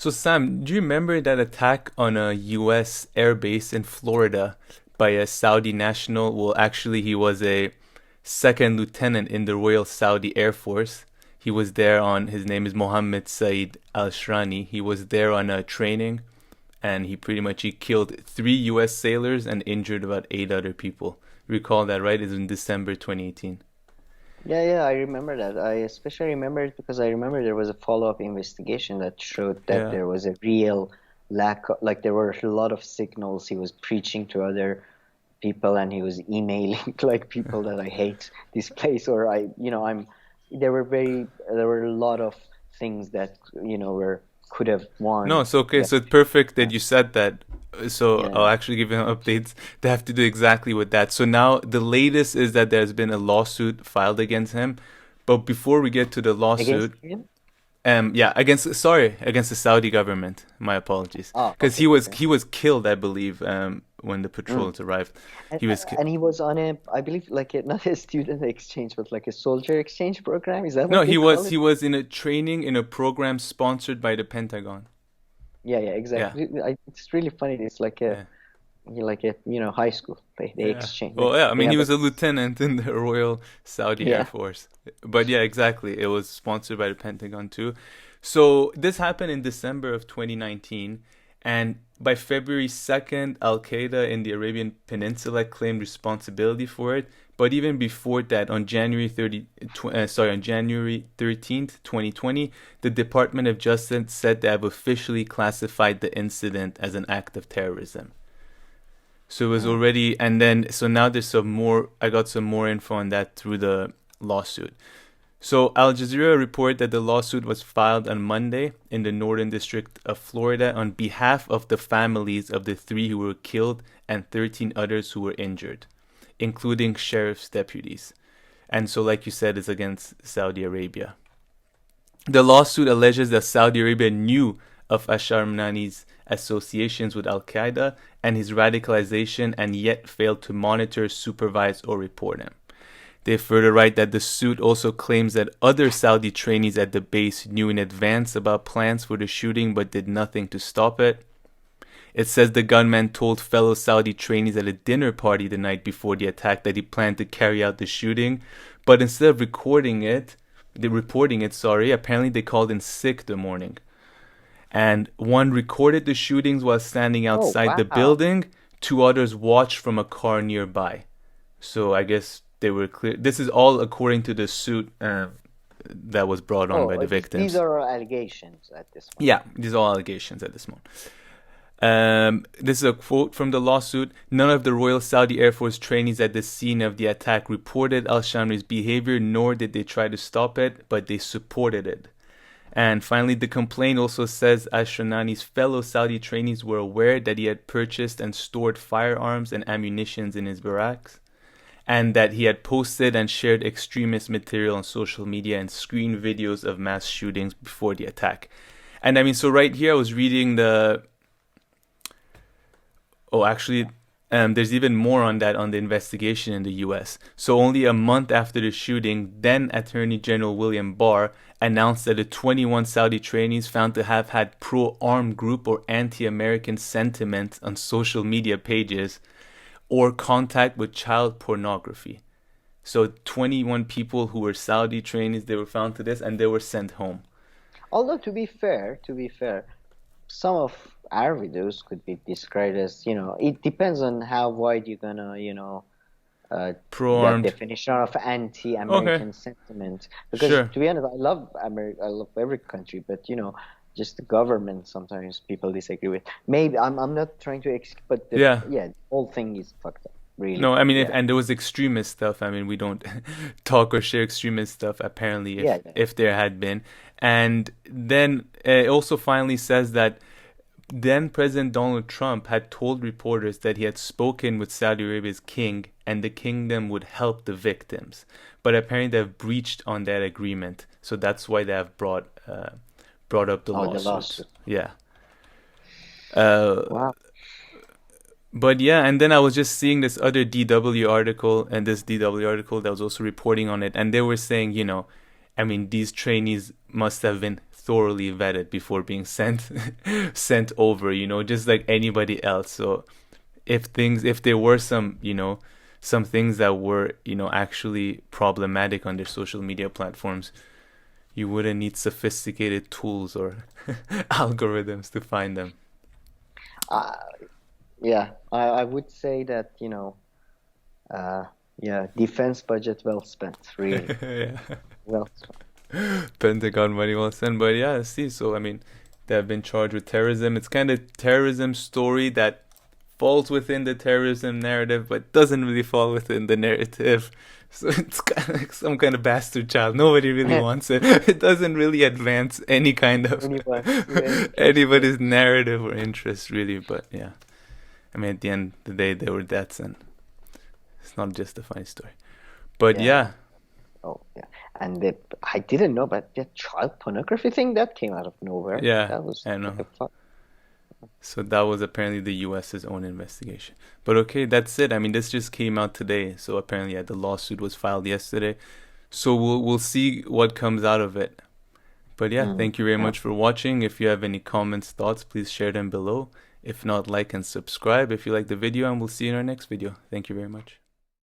So Sam, do you remember that attack on a U.S. air base in Florida by a Saudi national? Well, actually, he was a second lieutenant in the Royal Saudi Air Force. He was there on, his name is Mohammed Said Al-Shrani. He was there on a training, and he killed three U.S. sailors and injured about eight other people. Recall that, right? It's in December 2018. Yeah, yeah, I remember that. I especially remember it because I remember there was a follow-up investigation that showed that Yeah. there was a real lack of, like, there were a lot of signals he was preaching to other people and he was emailing like people that I hate this place or there were a lot of things that, were could have No, won. it's okay. Yeah, So it's perfect that you said that. So yeah. I'll actually give you updates that have to do exactly with that. So now the latest is that there's been a lawsuit filed against him. But before we get to the Against lawsuit, him? against the Saudi government. My apologies, Oh, because okay, okay. he was killed, I believe, when the Mm. patrols arrived. And, He was ki- and he was on a, I believe, like not a student exchange, but like a soldier exchange program. Is that no, what they call he it? was in a training in a program sponsored by the Pentagon. Yeah, yeah, Yeah, exactly. It's really funny. It's yeah. like a, high school. They Yeah. exchange. Well, yeah. I They mean, he have was a lieutenant in the Royal Saudi Air yeah. Force. But yeah, exactly. It was sponsored by the Pentagon too. So this happened in December of 2019, and by February 2nd, Al Qaeda in the Arabian Peninsula claimed responsibility for it. But even before that, on January 13th, 2020, the Department of Justice said they have officially classified the incident as an act of terrorism. So it was Mm. already, and then so now there's some more. I got some more info on that through the lawsuit. So Al Jazeera reported that the lawsuit was filed on Monday in the Northern District of Florida on behalf of the families of the three who were killed and 13 others who were injured, including sheriff's deputies. And so, like you said, it's against Saudi Arabia. The lawsuit alleges that Saudi Arabia knew of Asharmani's associations with Al Qaeda and his radicalization and yet failed to monitor, supervise, or report him. They further write that the suit also claims that other Saudi trainees at the base knew in advance about plans for the shooting but did nothing to stop it. It says the gunman told fellow Saudi trainees at a dinner party the night before the attack that he planned to carry out the shooting, but instead of reporting it, apparently they called in sick the morning. And one recorded the shootings while standing Oh, outside the wow. building. Two others watched from a car nearby. So I guess they were clear. This is all according to the suit that was brought on by Oh, the these victims. are allegations at this point. Yeah, these are all allegations at this moment. This is a quote from the lawsuit. None of the Royal Saudi Air Force trainees at the scene of the attack reported Al Shamri's behavior, nor did they try to stop it, but they supported it. And finally, the complaint also says Ashranani's fellow Saudi trainees were aware that he had purchased and stored firearms and ammunitions in his barracks, and that he had posted and shared extremist material on social media and screened videos of mass shootings before the attack. And I mean, so right here, I was reading the. Oh, actually, there's even more on that on the investigation in the U.S. So only a month after the shooting, then Attorney General William Barr announced that the 21 Saudi trainees found to have had pro-armed group or anti-American sentiment on social media pages or contact with child pornography. So 21 people who were Saudi trainees, they were found to this and they were sent home. Although to be fair, some of our videos could be described as, it depends on how wide you're gonna, uh, that Pro-armed. definition of Okay, anti-American sentiment. Because sure. to be honest, I love America, I love every country, but just the government sometimes people disagree with. Maybe I'm not trying to but Yeah. the whole thing is fucked up, really. No, I mean, Yeah, and there was extremist stuff. I mean, we don't talk or share extremist stuff. Apparently, yeah, yeah. if there had been, and then it also finally says that then President Donald Trump had told reporters that he had spoken with Saudi Arabia's king, and the kingdom would help the victims. But apparently, they've breached on that agreement, so that's why they have brought up the Oh, the lawsuit. lawsuit. Yeah. Uh, Wow. But yeah, and then I was just seeing this other DW article, and this DW article that was also reporting on it, and they were saying, I mean, these trainees must have been thoroughly vetted before being sent sent over, just like anybody else. So if there were some, some things that were, actually problematic on their social media platforms, you wouldn't need sophisticated tools or algorithms to find them. Uh, yeah, I would say that, yeah, defense budget well spent, really. Yeah. Well spent. Pentagon money well spent. But yeah, see, so I mean, they have been charged with terrorism. It's kind of terrorism story that falls within the terrorism narrative, but doesn't really fall within the narrative. So it's kind of like some kind of bastard child. Nobody really wants it. It doesn't really advance any kind of anybody's narrative or interest, really. But yeah, I mean, at the end of the day, they were deaths, and it's not just a funny story. But Yeah. yeah, Oh, yeah. And I didn't know, but the child pornography thing that came out of nowhere. yeah, That was I like know. a fun. So that was apparently the US's own investigation. But okay, that's it. I mean, this just came out today. So apparently, yeah, the lawsuit was filed yesterday. So we'll see what comes out of it. But yeah, thank you very Yeah. much for watching. If you have any comments, thoughts, please share them below. If not, like and subscribe if you like the video, and we'll see you in our next video. Thank you very much.